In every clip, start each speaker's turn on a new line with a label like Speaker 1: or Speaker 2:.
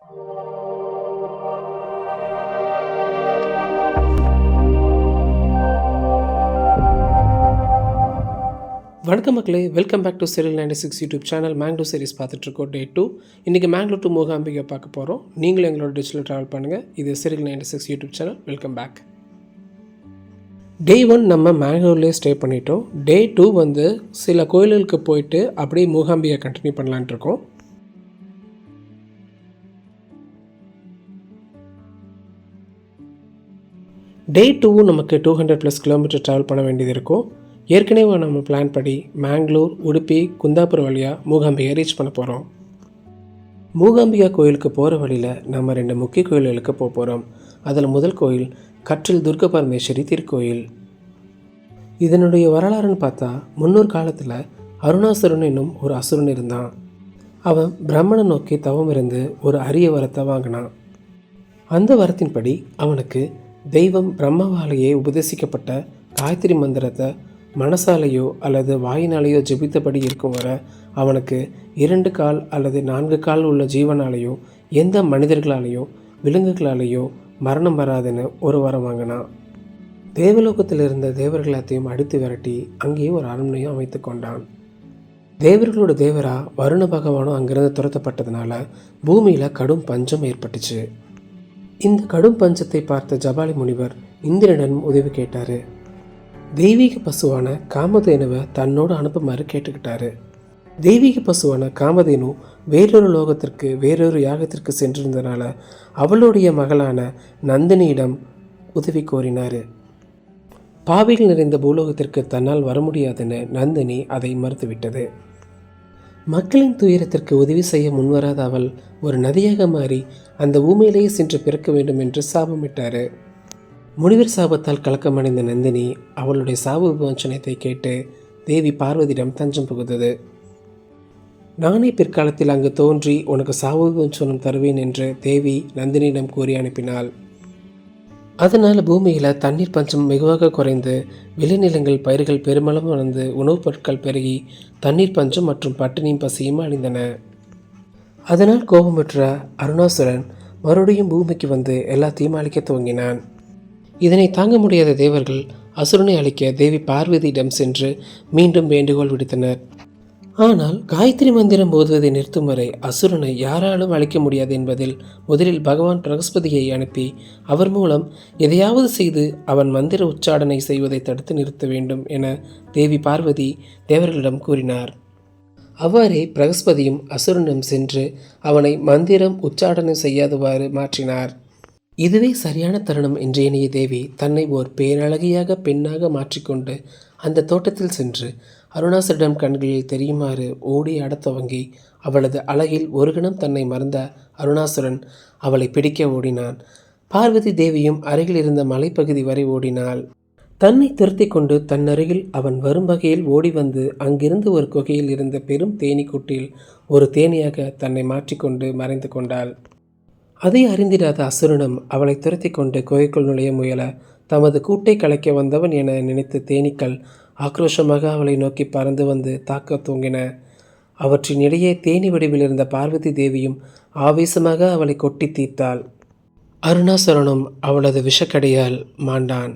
Speaker 1: வணக்கம் மக்களே, welcome back to Serial 96 YouTube channel. Mangalore series பார்த்துட்ருக்கோம், டே 2. இன்றைக்கி மேங்களூர் டு மூகாம்பிகை பார்க்க போகிறோம். நீங்களும் எங்களோட டிஜிட்டல் ட்ராவல் பண்ணுங்கள். இது Serial 96 YouTube channel. Welcome back. Day 1 நம்ம மேங்களூர்லேயே ஸ்டே பண்ணிட்டோம். டே 2 வந்து சில கோயில்களுக்கு போயிட்டு அப்படியே மூகாம்பிகை கண்டினியூ பண்ணலான்ட்டு இருக்கோம். டே 2 நமக்கு 200+ கிலோமீட்டர் ட்ராவல் பண்ண வேண்டியது இருக்கும். ஏற்கனவே நம்ம பிளான் படி மேங்களூர், உடுப்பி, குந்தாபுரம் வழியாக மூகாம்பிகை ரீச் பண்ண போகிறோம். மூகாம்பிகா கோயிலுக்கு போகிற வழியில் நம்ம 2 முக்கிய கோயில்களுக்கு போக போகிறோம். அதில் முதல் கோயில் கற்றில் துர்கா பரமேஸ்வரி திருக்கோயில். இதனுடைய வரலாறுன்னு பார்த்தா, முன்னொரு காலத்தில் அருணாசுரன் என்னும் ஒரு அசுரன் இருந்தான். அவன் பிரம்மனை நோக்கி தவம் இருந்து ஒரு அரிய வரத்தை வாங்கினான். அந்த வரத்தின்படி அவனுக்கு தெய்வம் பிரம்மவாலேயே உபதேசிக்கப்பட்ட காயத்ரி மந்திரத்தை மனசாலேயோ அல்லது வாயினாலேயோ ஜெபித்தபடி இருக்கும் வர அவனுக்கு 2 கால் அல்லது 4 கால் உள்ள ஜீவனாலேயோ எந்த மனிதர்களாலேயோ விலங்குகளாலேயோ மரணம் வராதுன்னு ஒரு வரம் வாங்கினான். தேவலோகத்தில் இருந்த தேவர்களாத்தையும் அடித்து விரட்டி அங்கேயே ஒரு அரண்மனையும் அமைத்து கொண்டான். தேவர்களோட தேவரா வருண பகவானும் அங்கிருந்து துரத்தப்பட்டதுனால பூமியில் கடும் பஞ்சம் ஏற்பட்டுச்சு. இந்த கடும் பஞ்சத்தை பார்த்த ஜபாலி முனிவர் இந்திரனிடம் உதவி கேட்டார். தெய்வீக பசுவான காமதேனுவை தன்னோடு அனுப்புமாறு கேட்டுக்கிட்டாரு. தெய்வீக பசுவான காமதேனு வேறொரு லோகத்திற்கு வேறொரு யாகத்திற்கு சென்றிருந்தனால அவளுடைய மகளான நந்தினியிடம் உதவி கோரினார். பாவிகள் நிறைந்த பூலோகத்திற்கு தன்னால் வர முடியாதுன்னு நந்தினி அதை மறுத்துவிட்டது. மக்களின் துயரத்திற்கு உதவி செய்ய முன்வராத அவள் ஒரு நதியாக மாறி அந்த பூமியிலேயே சென்று பிறக்க வேண்டும் என்று சாபமிட்டார். முனிவர் சாபத்தால் கலக்கமடைந்த நந்தினி அவளுடைய சாப விமோசனத்தை கேட்டு தேவி பார்வதியிடம் தஞ்சம் புகுந்தது. நானே பிற்காலத்தில் அங்கு தோன்றி உனக்கு சாப விமோசனம் தருவேன் என்று தேவி நந்தினியிடம் கூறி அனுப்பினாள். அதனால் பூமியில் தண்ணீர் பஞ்சம் வெகுவாக குறைந்து விளைநிலங்கள் பயிர்கள் பெருமளவு வளர்ந்து உணவுப் பொருட்கள் பெருகி தண்ணீர் பஞ்சம் மற்றும் பட்டினியும் பசியும் அழிந்தன. அதனால் கோபமுற்ற அருணாசுரன் மறுபடியும் பூமிக்கு வந்து எல்லாத்தையும் அழிக்க துவங்கினான். இதனை தாங்க முடியாத தேவர்கள் அசுரனை அழிக்க தேவி பார்வதியிடம் சென்று மீண்டும் வேண்டுகோள் விடுத்தனர். ஆனால் காயத்ரி மந்திரம் ஓதுவதை நிறுத்தும் வரை அசுரனை யாராலும் அழிக்க முடியாது என்பதில் முதலில் பகவான் பிரகஸ்பதியை அனுப்பி அவர் மூலம் எதையாவது செய்து அவன் மந்திர உச்சாடனை செய்வதை தடுத்து நிறுத்த வேண்டும் என தேவி பார்வதி தேவர்களிடம் கூறினார். அவ்வாறே பிரகஸ்பதியும் அசுரனிடம் சென்று அவனை மந்திரம் உச்சாடனை செய்யாதவாறு மாற்றினார். இதுவே சரியான தருணம் என்று எண்ணிய தேவி தன்னை ஓர் பேரழகியாக பெண்ணாக மாற்றிக்கொண்டு அந்த தோட்டத்தில் சென்று அருணாசுரிடம் கண்களில் தெரியுமாறு ஓடி ஆடத் துவங்கி அவளது அழகில் ஒரு கணம் தன்னை மறந்த அருணாசுரன் அவளை பிடிக்க ஓடினான். பார்வதி தேவியும் அருகில் இருந்த மலைப்பகுதி வரை ஓடினாள். தன்னை துரத்தி கொண்டு தன் அருகில் அவன் வரும் வகையில் ஓடி வந்து அங்கிருந்து ஒரு குகையில் இருந்த பெரும் தேனீக்கூட்டில் ஒரு தேனியாக தன்னை மாற்றிக்கொண்டு மறைந்து கொண்டாள். அதை அறிந்திடாத அசுரனும் அவளை துரத்தி கொண்டு குகைக்குள் நுழைய முயல தமது கூட்டை கலைக்க வந்தவன் என நினைத்த தேனீக்கள் ஆக்ரோஷமாக அவளை நோக்கி பறந்து வந்து தாக்க தூங்கின. அவற்றின் இடையே தேனி வடிவில் இருந்த பார்வதி தேவியும் ஆவேசமாக அவளை கொட்டி தீர்த்தாள். அருணாசுரனும் அவளது விஷக்கடியால் மாண்டான்.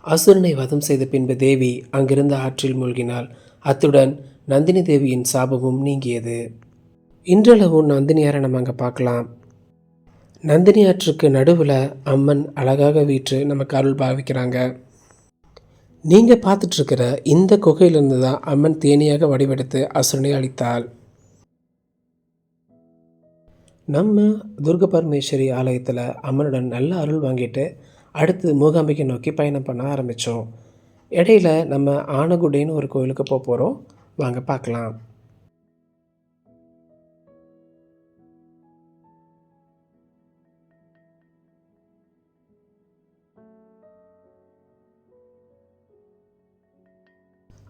Speaker 1: அசுரனை வதம் செய்த பின்பு தேவி அங்கிருந்த ஆற்றில் மூழ்கினாள். அத்துடன் நந்தினி தேவியின் சாபமும் நீங்கியது. இன்றளவும் நந்தினியாரை நம்ம அங்கே பார்க்கலாம். நந்தினி ஆற்றுக்கு நடுவில் அம்மன் அழகாக வீற்று நமக்கு அருள் பாவிக்கிறாங்க. நீங்கள் பார்த்துட்ருக்கிற இந்த குகையிலிருந்து தான் அம்மன் தேனியாக வடிவெடுத்து அசுரனை அழித்தாள். நம்ம துர்கா பரமேஸ்வரி ஆலயத்தில் அம்மனுடன் நல்ல அருள் வாங்கிட்டு அடுத்து மூகாம்பிகை நோக்கி பயணம் பண்ண ஆரம்பித்தோம். இடையில நம்ம ஆனகுடின்னு ஒரு கோயிலுக்கு போக போகிறோம். வாங்க பார்க்கலாம்.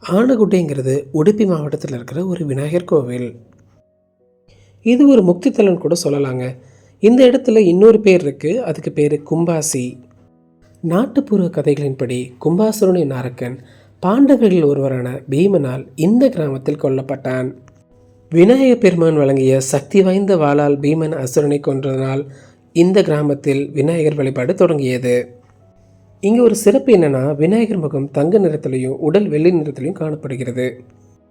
Speaker 1: ஆனகுட்டைங்கிறது உடுப்பி மாவட்டத்தில் இருக்கிற ஒரு விநாயகர் கோவில். இது ஒரு முக்தித்தலன் கூட சொல்லலாங்க. இந்த இடத்துல இன்னொரு பேர் இருக்குது. அதுக்கு பேர் கும்பாசி. நாட்டுப்புற கதைகளின்படி கும்பாசுரனின் அரக்கன் பாண்டவர்களில் ஒருவரான பீமனால் இந்த கிராமத்தில் கொல்லப்பட்டான். விநாயகப் பெருமான் வழங்கிய சக்தி வாய்ந்த வாளால் பீமன் அசுரனை கொன்றதனால் இந்த கிராமத்தில் விநாயகர் வழிபாடு தொடங்கியது. இங்கே ஒரு சிறப்பு என்னன்னா, விநாயகர் முகம் தங்க நிறத்திலையும் உடல் வெள்ளி நிறத்திலையும் காணப்படுகிறது.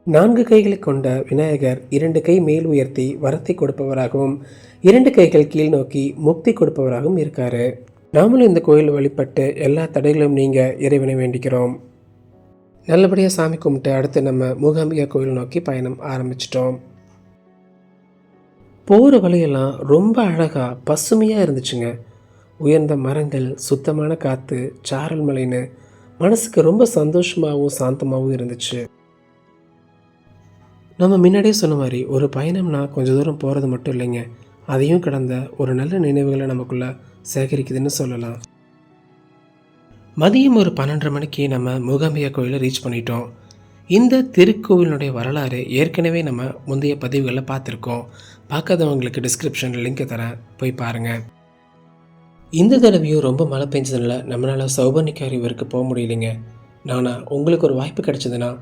Speaker 1: 4 கைகளை கொண்ட விநாயகர் 2 கை மேல் உயர்த்தி வரத்தை கொடுப்பவராகவும் 2 கைகள் கீழ் நோக்கி முக்தி கொடுப்பவராகவும் இருக்காரு. நாமளும் இந்த கோயில் வழிபட்டு எல்லா தடைகளும் நீங்க இறைவனை வேண்டிக்கிறோம். நல்லபடியாக சாமி கும்பிட்டு அடுத்து நம்ம மூகாம்பிகா கோயில் நோக்கி பயணம் ஆரம்பிச்சிட்டோம். போகிற வழியெல்லாம் ரொம்ப அழகாக பசுமையாக இருந்துச்சுங்க. உயர்ந்த மரங்கள், சுத்தமான காற்று, சாரல் மலைன்னு மனசுக்கு ரொம்ப சந்தோஷமாகவும் சாந்தமாகவும் இருந்துச்சு. நம்ம முன்னாடியே சொன்ன மாதிரி ஒரு பயணம்னா கொஞ்சம் தூரம் போகிறது மட்டும் இல்லைங்க, அதையும் கடந்த ஒரு நல்ல நினைவுகளை நமக்குள்ளே சேகரிக்குதுன்னு சொல்லலாம். மதியம் ஒரு 12:30 மணிக்கு நம்ம மூகாம்பிகா கோயிலை ரீச் பண்ணிட்டோம். இந்த திருக்கோவிலுடைய வரலாறு ஏற்கனவே நம்ம முந்தைய பதிவுகளில் பார்த்துருக்கோம். பார்க்காதவங்களுக்கு டிஸ்கிரிப்ஷனில் லிங்க் தரேன், போய் பாருங்கள். இந்த தடவையும் ரொம்ப மழை பெஞ்சதுனால நம்மளால் சௌபர்ணிகா ரிவருக்கு போக முடியலைங்க. ஆனால் உங்களுக்கு ஒரு வாய்ப்பு கிடைச்சதுன்னா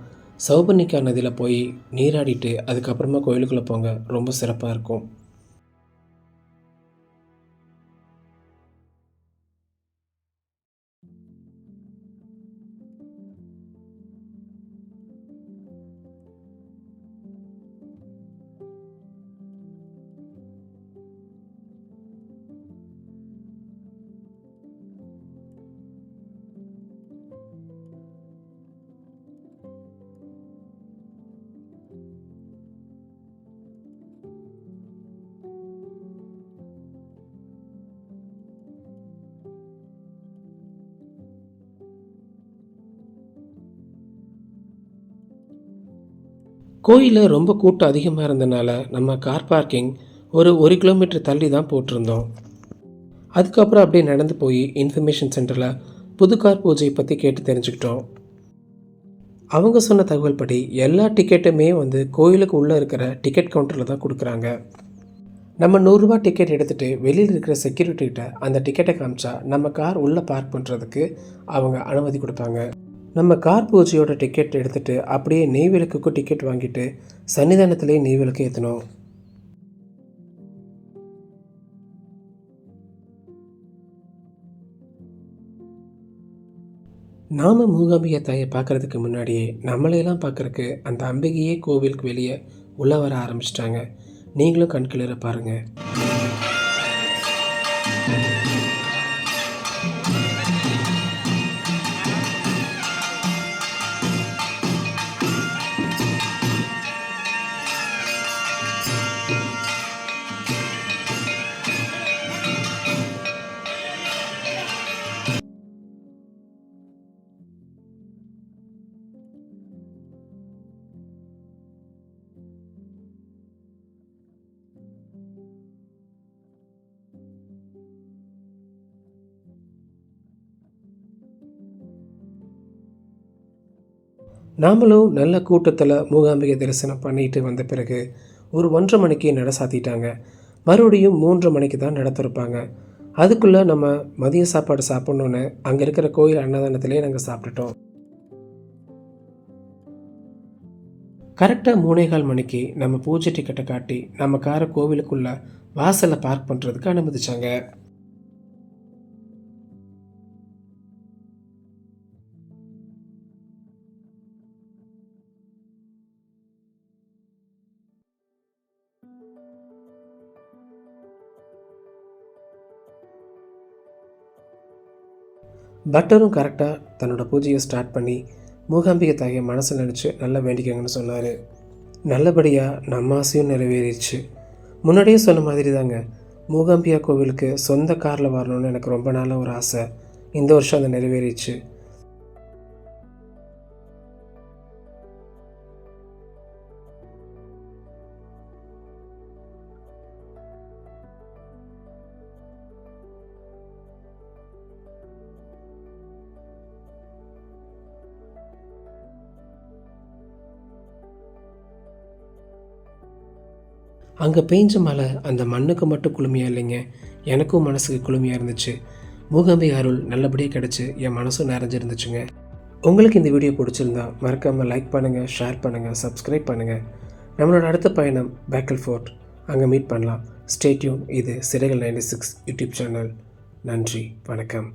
Speaker 1: சௌபர்ணிகா நதியில் போய் நீராடிட்டு அதுக்கப்புறமா கோயிலுக்குள்ளே போங்க, ரொம்ப சிறப்பாக இருக்கும். கோயிலில் ரொம்ப கூட்டம் அதிகமாக இருந்தனால நம்ம கார் பார்க்கிங் ஒரு 1 கிலோமீட்டர் தள்ளி தான் போட்டிருந்தோம். அதுக்கப்புறம் அப்படியே நடந்து போய் இன்ஃபர்மேஷன் சென்டரில் புது கார் பூஜையை பற்றி கேட்டு தெரிஞ்சுக்கிட்டோம். அவங்க சொன்ன தகவல் படி எல்லா டிக்கெட்டுமே கோயிலுக்கு உள்ளே இருக்கிற டிக்கெட் கவுண்டரில் தான் கொடுக்குறாங்க. நம்ம 100 ரூபா டிக்கெட் எடுத்துகிட்டு வெளியில் இருக்கிற செக்யூரிட்டிகிட்ட அந்த டிக்கெட்டை காமிச்சா நம்ம கார் உள்ளே பார்க் பண்ணுறதுக்கு அவங்க அனுமதி கொடுப்பாங்க. நம்ம கார் பூஜையோட டிக்கெட் எடுத்துகிட்டு அப்படியே நெய்விளக்குக்கும் டிக்கெட் வாங்கிட்டு சன்னிதானத்திலே நெய்விளக்கு ஏற்றணும். நாம் மூகாம்பிகை தாயை பார்க்குறதுக்கு முன்னாடியே நம்மளையெல்லாம் பார்க்குறக்கு அந்த அம்பிகையே கோவிலுக்கு வெளியே உள்ளே வர ஆரம்பிச்சிட்டாங்க. நீங்களும் கண்கிளிர பாருங்கள். நாமளும் நல்ல கூட்டத்தில் மூகாம்பிகை தரிசனம் பண்ணிட்டு வந்த பிறகு ஒரு 1:30 மணிக்கு நட சாத்திட்டாங்க. மறுபடியும் 3:30 மணிக்கு தான் நட திறப்பாங்க. அதுக்குள்ளே நம்ம மதிய சாப்பாடு சாப்பிட்ணுன்னு அங்கே இருக்கிற கோயில் அன்னதானத்திலே நாங்கள் சாப்பிட்டுட்டோம். கரெக்டாக 3:15 மணிக்கு நம்ம பூஜை டிக்கெட்டை காட்டி நம்ம காரை கோவிலுக்குள்ளே வாசலில் பார்க் பண்ணுறதுக்கு அனுமதிச்சாங்க. பட்டரும் கரெக்டாக தன்னோட பூஜையை ஸ்டார்ட் பண்ணி மூகாம்பிகை தாயை மனசில் நினச்சி நல்லா வேண்டிக்கங்கன்னு சொன்னார். நல்லபடியாக நம்ம ஆசையும் நிறைவேறிடுச்சு. முன்னாடியே சொன்ன மாதிரி தாங்க, மூகாம்பிகா கோவிலுக்கு சொந்த காரில் வரணும்னு எனக்கு ரொம்ப நாளாக ஒரு ஆசை. இந்த வருஷம் அதை நிறைவேறிடுச்சு. அங்கே பெஞ்ச மழை அந்த மண்ணுக்கு மட்டும் குளுமையாக இல்லைங்க, எனக்கும் மனசுக்கு குளுமையாக இருந்துச்சு. மூகாம்பிகை அருள் நல்லபடியாக கிடச்சி என் மனசும் நிறைஞ்சிருந்துச்சுங்க. உங்களுக்கு இந்த வீடியோ பிடிச்சிருந்தா மறக்காமல் லைக் பண்ணுங்கள், ஷேர் பண்ணுங்கள், சப்ஸ்கிரைப் பண்ணுங்கள். நம்மளோட அடுத்த பயணம் பேக்கல் ஃபோர்ட். அங்கே மீட் பண்ணலாம். Stay tune. இது சிறைகள் 96 யூடியூப் சேனல். நன்றி, வணக்கம்.